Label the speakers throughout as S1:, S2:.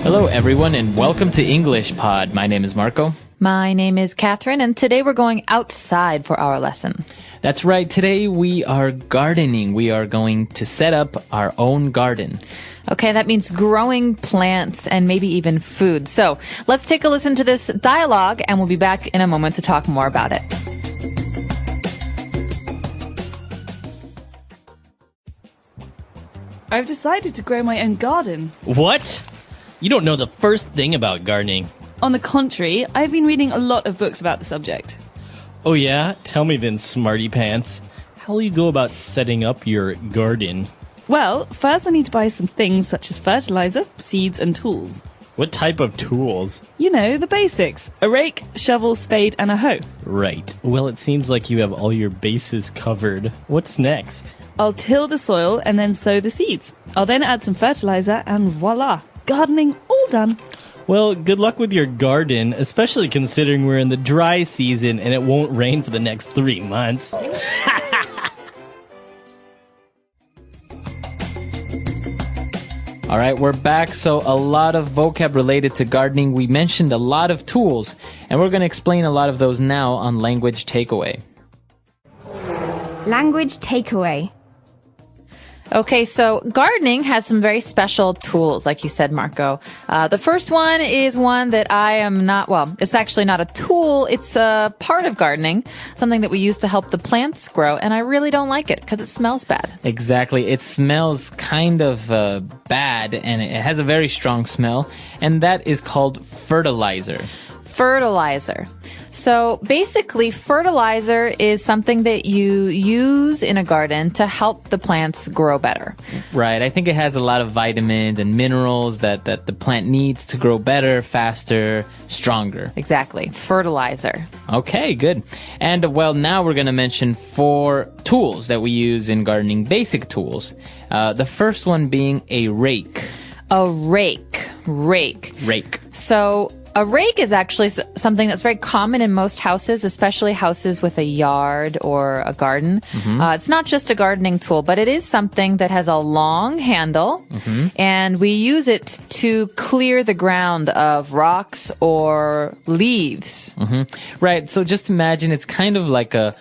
S1: Hello, everyone, and welcome to English Pod. My name is Marco.
S2: My name is Catherine, and today we're going outside for our lesson.
S1: That's right. Today we are gardening. We are going to set up our own garden.
S2: Okay, that means growing plants and maybe even food. So let's take a listen to this dialogue, and we'll be back in a moment to talk more about it.
S3: I've decided to grow my own garden.
S4: What? You don't know the first thing about gardening.
S3: On the contrary, I've been reading a lot of books about the subject.
S4: Oh yeah? Tell me then, smarty pants. How will you go about setting up your garden?
S3: Well, first I need to buy some things such as fertilizer, seeds and tools.
S4: What type of tools?
S3: You know, the basics. A rake, shovel, spade and a hoe.
S4: Right. Well, it seems like you have all your bases covered. What's next?
S3: I'll till the soil and then sow the seeds. I'll then add some fertilizer and voila! Gardening all done.
S4: Well, good luck with your garden, especially considering we're in the dry season and it won't rain for the next 3 months.
S1: All right, we're back. So a lot of vocab related to gardening. We mentioned a lot of tools, and we're going to explain a lot of those now on Language Takeaway.
S5: Language takeaway.
S2: Okay, so gardening has some very special tools, like you said, Marco. The first one is one that I am not, well, it's actually not a tool. It's a part of gardening, something that we use to help the plants grow, and I really don't like it because it smells bad.
S1: Exactly. It smells kind of bad, and it has a very strong smell, and that is called fertilizer.
S2: Fertilizer. So basically, fertilizer is something that you use in a garden to help the plants grow better.
S1: Right. I think it has a lot of vitamins and minerals that the plant needs to grow better, faster, stronger.
S2: Exactly. Fertilizer.
S1: Okay, good. And well, now we're going to mention 4 tools that we use in gardening, basic tools. The first one being a rake.
S2: A rake.
S1: Rake.
S2: So a rake is actually something that's very common in most houses, especially houses with a yard or a garden. It's not just a gardening tool, but it is something that has a long handle, and we use it to clear the ground of rocks or leaves.
S1: Right. So just imagine it's kind of like a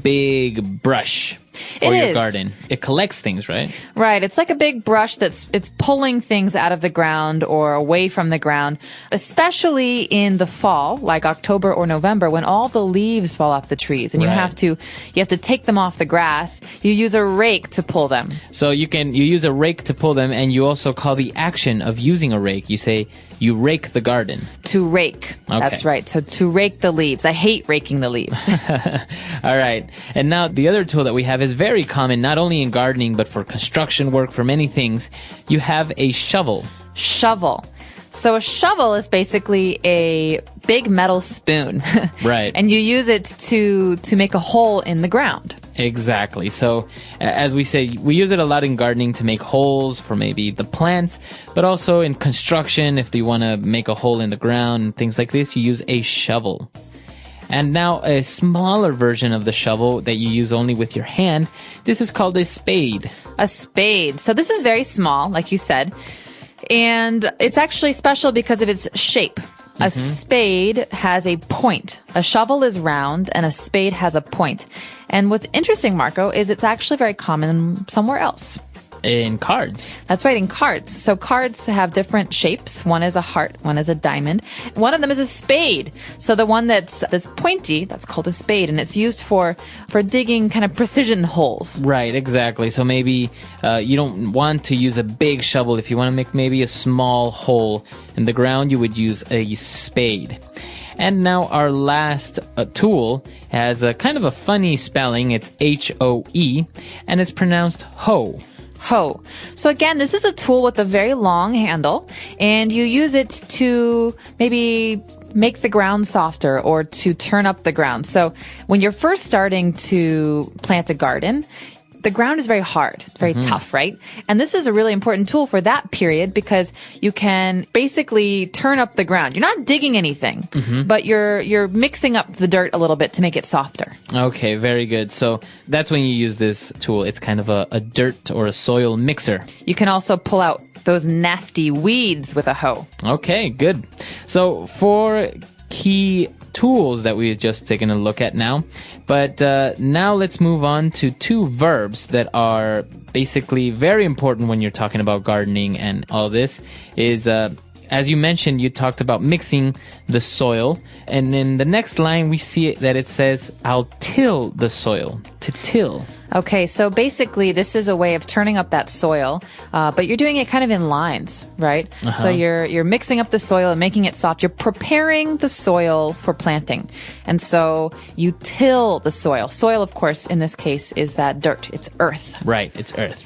S1: big brush for your garden. It collects things, right?
S2: Right. It's like a big brush it's pulling things out of the ground or away from the ground, especially in the fall, like October or November, when all the leaves fall off the trees and you have to take them off the grass. You use a rake to pull them.
S1: So you use a rake to pull them, and you also call the action of using a rake, you say you rake the garden.
S2: To rake.
S1: Okay.
S2: That's right. So to rake the leaves. I hate raking the leaves.
S1: All right. And now the other tool that we have is very common, not only in gardening, but for construction work, for many things. You have a shovel.
S2: Shovel. So a shovel is basically a big metal spoon.
S1: Right.
S2: And you use it to make a hole in the ground.
S1: Exactly. So as we say, we use it a lot in gardening to make holes for maybe the plants, but also in construction, if you want to make a hole in the ground and things like this, you use a shovel. And now a smaller version of the shovel that you use only with your hand, this is called a spade.
S2: A spade. So this is very small, like you said, and it's actually special because of its shape. A spade has a point. A shovel is round and a spade has a point. And what's interesting, Marco, is it's actually very common somewhere else.
S1: In cards.
S2: That's right, in cards. So cards have different shapes. One is a heart, one is a diamond. One of them is a spade. So the one that's pointy, that's called a spade, and it's used for digging kind of precision holes.
S1: Right, exactly. So maybe you don't want to use a big shovel. If you want to make maybe a small hole in the ground, you would use a spade. And now our last tool has a kind of a funny spelling. It's H-O-E, and it's pronounced hoe.
S2: Hoe. So again, this is a tool with a very long handle, and you use it to maybe make the ground softer or to turn up the ground. So when you're first starting to plant a garden, the ground is very hard. It's very tough, right? And this is a really important tool for that period because you can basically turn up the ground. You're not digging anything, but you're mixing up the dirt a little bit to make it softer.
S1: Okay, very good. So that's when you use this tool. It's kind of a dirt or a soil mixer.
S2: You can also pull out those nasty weeds with a hoe.
S1: Okay, good. So 4 key tools that we've just taken a look at now. But now let's move on to 2 verbs that are basically very important when you're talking about gardening and all this is, as you mentioned, you talked about mixing the soil. And in the next line, we see that it says, I'll till the soil. To till.
S2: Okay, so basically this is a way of turning up that soil, but you're doing it kind of in lines, right? So you're mixing up the soil and making it soft. You're preparing the soil for planting. And so you till the soil. Soil, of course, in this case is that dirt. It's earth.
S1: Right, it's earth.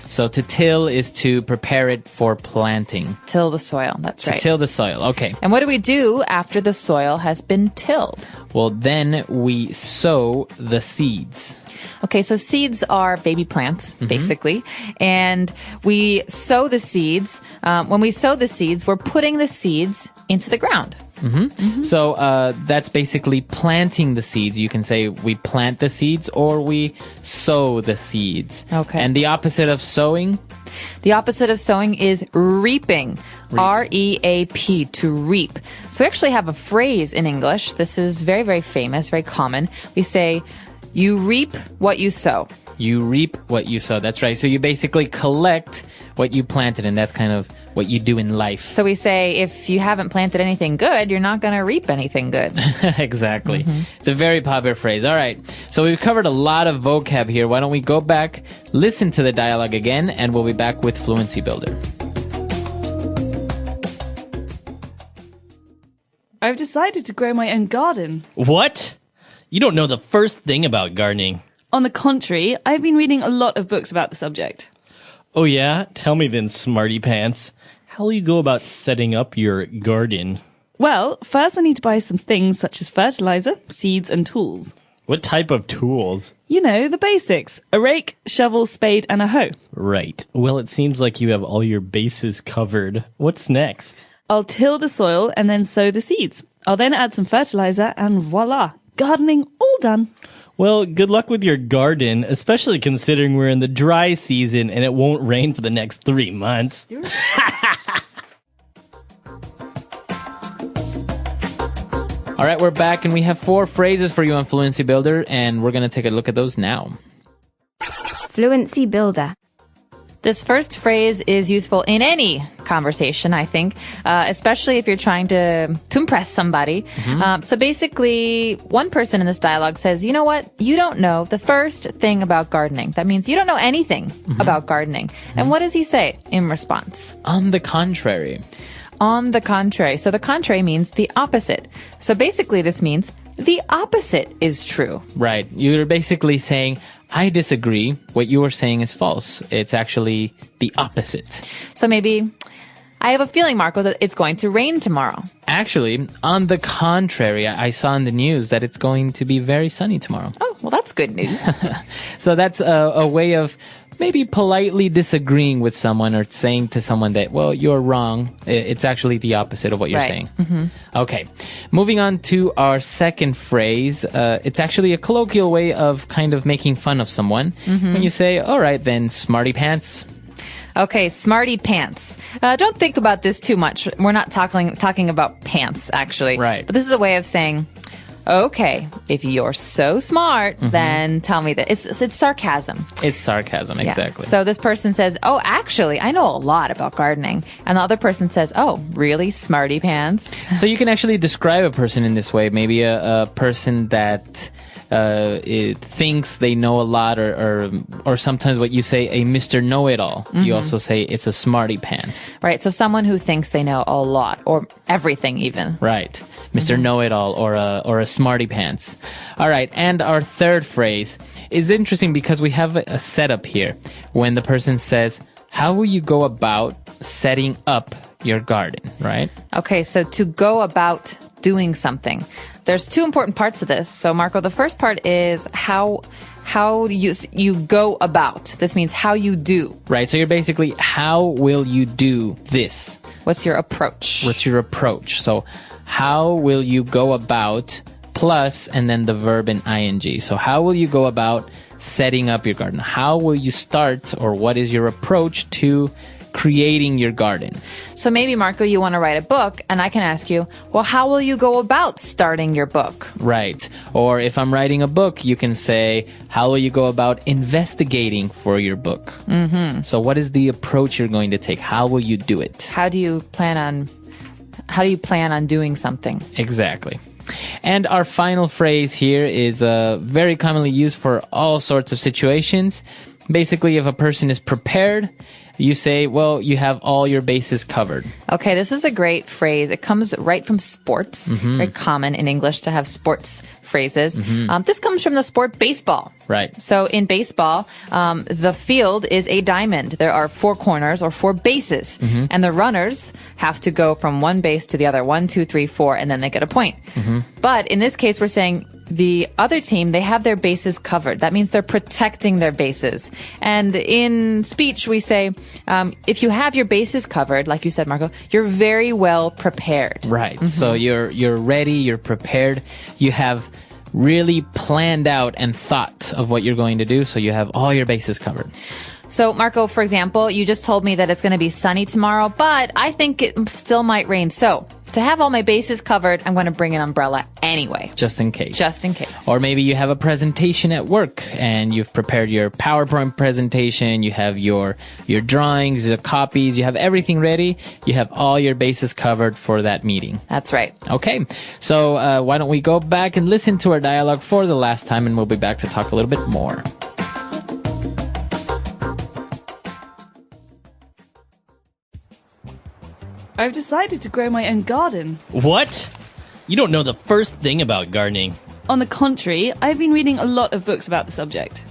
S1: So to till is to prepare it for planting.
S2: Till the soil, that's right.
S1: To till the soil, okay.
S2: And what do we do after the soil has been tilled?
S1: Well, then we sow the seeds.
S2: Okay, so seeds are baby plants, basically. And we sow the seeds. When we sow the seeds, we're putting the seeds into the ground.
S1: So that's basically planting the seeds. You can say we plant the seeds or we sow the seeds.
S2: Okay.
S1: And the opposite of sowing?
S2: The opposite of sowing is reaping. R-E-A-P, to reap. So we actually have a phrase in English. This is very, very famous, very common. We say, you reap what you sow.
S1: You reap what you sow. That's right. So you basically collect what you planted, and that's kind of what you do in life.
S2: So we say, if you haven't planted anything good, you're not going to reap anything good.
S1: Exactly. It's a very popular phrase. All right. So we've covered a lot of vocab here. Why don't we go back, listen to the dialogue again, and we'll be back with Fluency Builder.
S3: I've decided to grow my own garden.
S4: What? You don't know the first thing about gardening.
S3: On the contrary, I've been reading a lot of books about the subject.
S4: Oh yeah? Tell me then, smarty pants. How will you go about setting up your garden?
S3: Well, first I need to buy some things such as fertilizer, seeds, and tools.
S4: What type of tools?
S3: You know, the basics. A rake, shovel, spade, and a hoe.
S4: Right. Well, it seems like you have all your bases covered. What's next?
S3: I'll till the soil and then sow the seeds. I'll then add some fertilizer and voila, gardening all done.
S4: Well, good luck with your garden, especially considering we're in the dry season and it won't rain for the next 3 months.
S1: All right, we're back, and we have 4 phrases for you on Fluency Builder, and we're going to take a look at those now.
S5: Fluency Builder.
S2: This first phrase is useful in any conversation, I think, especially if you're trying to impress somebody. So basically, one person in this dialogue says, you know what? You don't know the first thing about gardening. That means you don't know anything about gardening. And what does he say in response?
S1: On the contrary.
S2: On the contrary. So the contrary means the opposite. So basically, this means the opposite is true.
S1: Right. You're basically saying, I disagree. What you are saying is false. It's actually the opposite.
S2: So maybe, I have a feeling, Marco, that it's going to rain tomorrow.
S1: Actually, on the contrary, I saw in the news that it's going to be very sunny tomorrow.
S2: Oh, well, that's good news.
S1: So that's a way of maybe politely disagreeing with someone or saying to someone that, well, you're wrong. It's actually the opposite of what you're saying. Okay. Moving on to our second phrase. It's actually a colloquial way of kind of making fun of someone. When you say, all right, then, smarty pants.
S2: Okay, smarty pants. Don't think about this too much. We're not talking about pants, actually.
S1: Right.
S2: But this is a way of saying, okay, if you're so smart, then tell me that. It's sarcasm.
S1: It's sarcasm, exactly.
S2: Yeah. So this person says, oh, actually, I know a lot about gardening. And the other person says, oh, really, smarty pants?
S1: So you can actually describe a person in this way. Maybe a person that it thinks they know a lot, or sometimes what you say, a Mr. Know-It-All. You also say it's a smarty pants.
S2: Right, so someone who thinks they know a lot, or everything even.
S1: Right, Mr. Know-It-All, or a smarty pants. All right, and our third phrase is interesting because we have a setup here. When the person says, how will you go about setting up your garden, right?
S2: Okay, so to go about doing something. There's 2 important parts to this. So, Marco, the first part is how how you go about. This means how you do.
S1: Right. So you're basically, how will you do this?
S2: What's your approach?
S1: What's your approach? So how will you go about plus and then the verb in ing. So how will you go about setting up your garden? How will you start, or what is your approach to creating your garden?
S2: So maybe, Marco, you want to write a book, and I can ask you, well, how will you go about starting your book?
S1: Right. Or if I'm writing a book, you can say, how will you go about investigating for your book? Mm-hmm. So what is the approach you're going to take? How will you do it?
S2: How do you plan on doing something?
S1: Exactly. And our final phrase here is very commonly used for all sorts of situations. Basically, if a person is prepared, you say, well, you have all your bases covered.
S2: Okay, this is a great phrase. It comes right from sports. Very common in English to have sports phrases. This comes from the sport baseball.
S1: Right.
S2: So in baseball, the field is a diamond. There are 4 corners or 4 bases. And the runners have to go from one base to the other. 1, 2, 3, 4, and then they get a point. But in this case, we're saying the other team, they have their bases covered. That means they're protecting their bases. And in speech, we say, if you have your bases covered, like you said, Marco, you're very well prepared.
S1: Right. So you're ready, you're prepared, you have really planned out and thought of what you're going to do, so you have all your bases covered.
S2: So, Marco, for example, you just told me that it's going to be sunny tomorrow, but I think it still might rain. So, to have all my bases covered, I'm going to bring an umbrella anyway.
S1: Just in case.
S2: Just in case.
S1: Or maybe you have a presentation at work and you've prepared your PowerPoint presentation, you have your drawings, your copies, you have everything ready. You have all your bases covered for that meeting.
S2: That's right.
S1: Okay, so why don't we go back and listen to our dialogue for the last time, and we'll be back to talk a little bit more.
S3: I've decided to grow my own garden.
S4: What? You don't know the first thing about gardening.
S3: On the contrary, I've been reading a lot of books about the subject.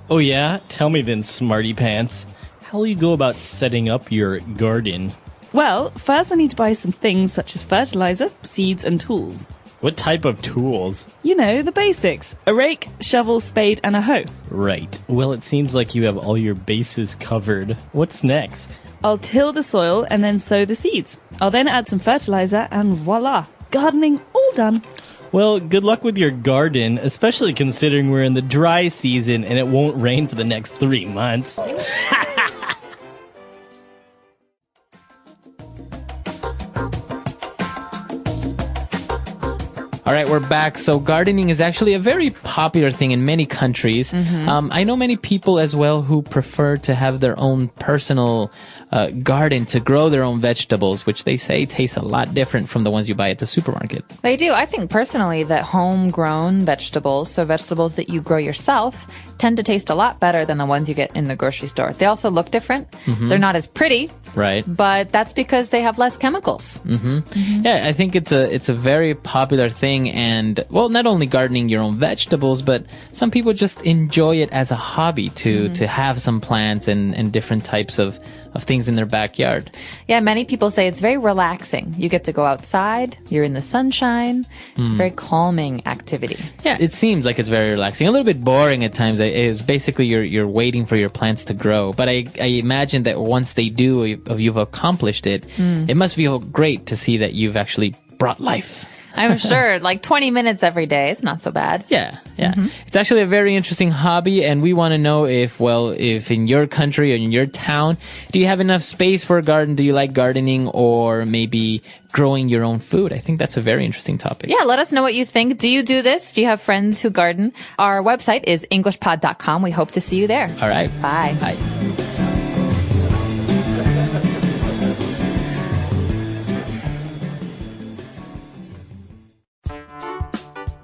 S4: Oh yeah? Tell me then, smarty pants. How will you go about setting up your garden?
S3: Well, first I need to buy some things such as fertilizer, seeds, and tools.
S4: What type of tools?
S3: You know, the basics. A rake, shovel, spade, and a hoe.
S4: Right. Well, it seems like you have all your bases covered. What's next?
S3: I'll till the soil and then sow the seeds. I'll then add some fertilizer and voila! Gardening all done.
S4: Well, good luck with your garden, especially considering we're in the dry season and it won't rain for the next 3 months.
S1: All right, we're back. So gardening is actually a very popular thing in many countries. I know many people as well who prefer to have their own personal garden to grow their own vegetables, which they say taste a lot different from the ones you buy at the supermarket.
S2: They do. I think personally that homegrown vegetables, so vegetables that you grow yourself, tend to taste a lot better than the ones you get in the grocery store. They also look different. They're not as pretty.
S1: Right.
S2: But that's because they have less chemicals.
S1: Yeah, I think it's a very popular thing, and well, not only gardening your own vegetables, but some people just enjoy it as a hobby to have some plants and different types of things in their backyard.
S2: Yeah, many people say it's very relaxing. You get to go outside, you're in the sunshine. It's a very calming activity.
S1: Yeah, it seems like it's very relaxing. A little bit boring at times. Is basically you're waiting for your plants to grow. But I imagine that once they do, you've accomplished it, it must feel great to see that you've actually brought life.
S2: I'm sure, like 20 minutes every day, it's not so bad.
S1: Yeah. It's actually a very interesting hobby, and we want to know if in your country or in your town, do you have enough space for a garden? Do you like gardening, or maybe growing your own food? I think that's a very interesting topic.
S2: Yeah, let us know what you think. Do you do this? Do you have friends who garden? Our website is englishpod.com. We hope to see you there.
S1: All right.
S2: Bye.
S1: Bye.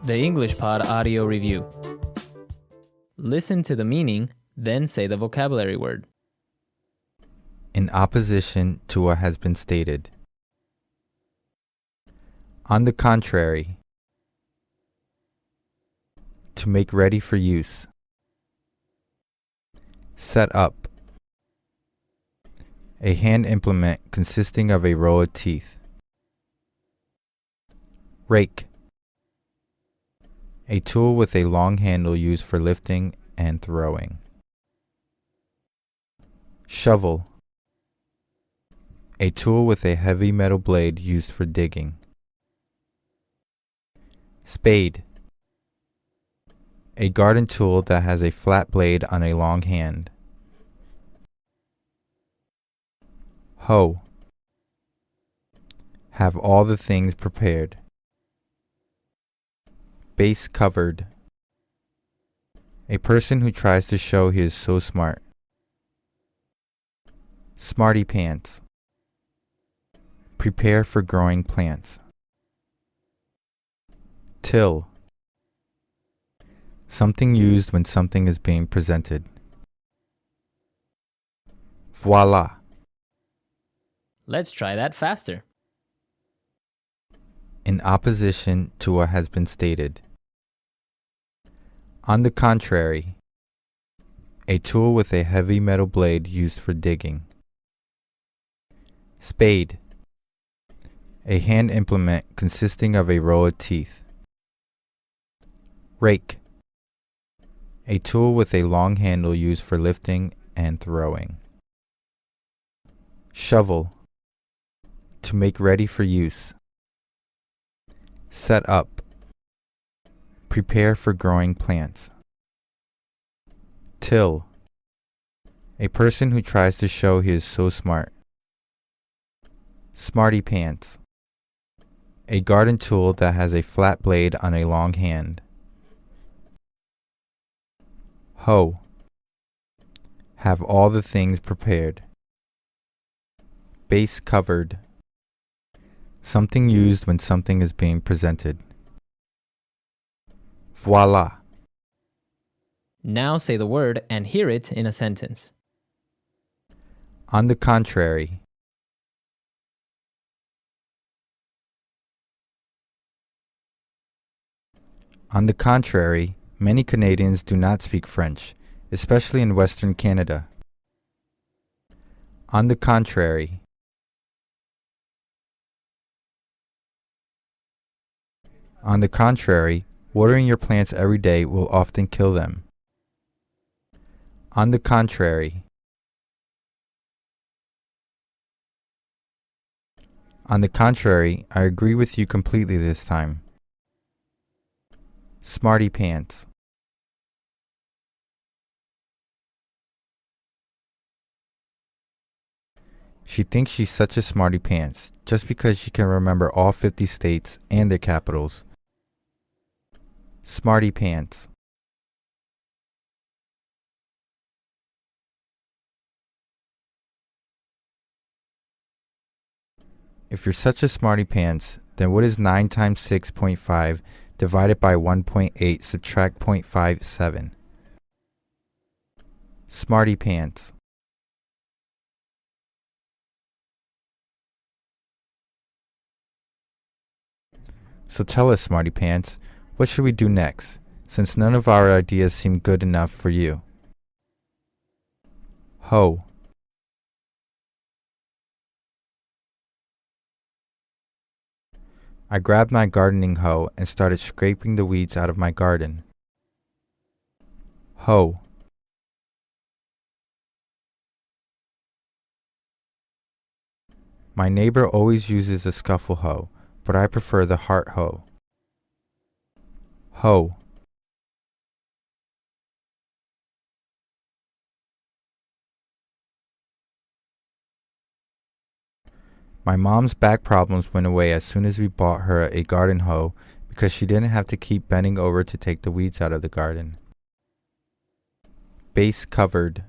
S1: The English Pod Audio Review. Listen to the meaning, then say the vocabulary word.
S6: In opposition to what has been stated. On the contrary. To make ready for use. Set up. A hand implement consisting of a row of teeth. Rake. A tool with a long handle used for lifting and throwing. Shovel. A tool with a heavy metal blade used for digging. Spade. A garden tool that has a flat blade on a long hand. Hoe. Have all the things prepared. Base covered. A person who tries to show he is so smart. Smarty pants. Prepare for growing plants. Till. Something used when something is being presented. Voila.
S1: Let's try that faster.
S6: In opposition to what has been stated. On the contrary, a tool with a heavy metal blade used for digging. Spade. A hand implement consisting of a row of teeth. Rake. A tool with a long handle used for lifting and throwing. Shovel. To make ready for use. Set up. Prepare for growing plants. Till. A person who tries to show he is so smart. Smarty pants. A garden tool that has a flat blade on a long hand. Hoe. Have all the things prepared. Base covered. Something used when something is being presented. Voila.
S1: Now say the word and hear it in a sentence.
S6: On the contrary. On the contrary, many Canadians do not speak French, especially in Western Canada. On the contrary. On the contrary, watering your plants every day will often kill them. On the contrary. On the contrary, I agree with you completely this time. Smarty pants. She thinks she's such a smarty pants just because she can remember all 50 states and their capitals. Smarty pants. If you're such a smarty pants, then what is 9 times 6.5 divided by 1.8 subtract 0.57? Smarty pants. So tell us, smarty pants, what should we do next, since none of our ideas seem good enough for you? Hoe. I grabbed my gardening hoe and started scraping the weeds out of my garden. Hoe. My neighbor always uses a scuffle hoe, but I prefer the heart hoe. Hoe. My mom's back problems went away as soon as we bought her a garden hoe because she didn't have to keep bending over to take the weeds out of the garden. Base covered.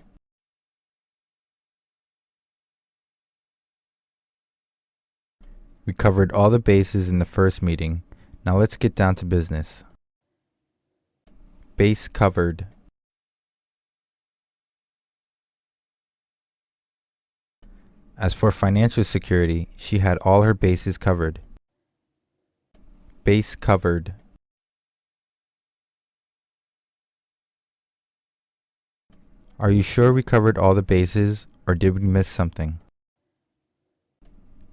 S6: We covered all the bases in the first meeting. Now let's get down to business. Base covered. As for financial security, she had all her bases covered. Base covered. Are you sure we covered all the bases, or did we miss something?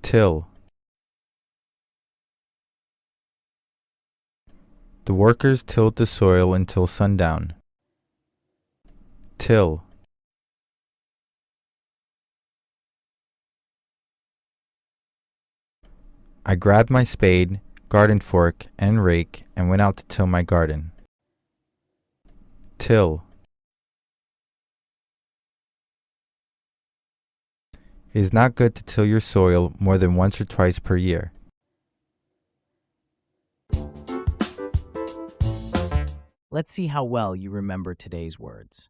S6: Till. The workers tilled the soil until sundown. till, I grabbed my spade, garden fork, and rake and went out to till my garden. Till. It is not good to till your soil more than once or twice per year.
S7: Let's see how well you remember today's words.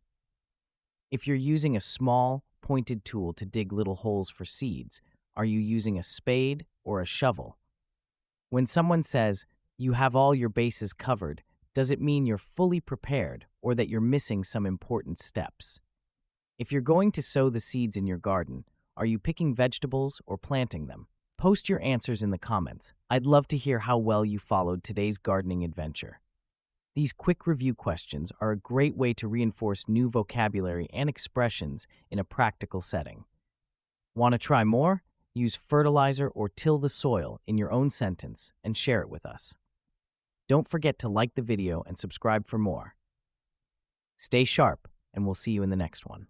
S7: If you're using a small, pointed tool to dig little holes for seeds, are you using a spade or a shovel? When someone says, you have all your bases covered, does it mean you're fully prepared or that you're missing some important steps? If you're going to sow the seeds in your garden, are you picking vegetables or planting them? Post your answers in the comments. I'd love to hear how well you followed today's gardening adventure. These quick review questions are a great way to reinforce new vocabulary and expressions in a practical setting. Want to try more? Use fertilizer or till the soil in your own sentence and share it with us. Don't forget to like the video and subscribe for more. Stay sharp, and we'll see you in the next one.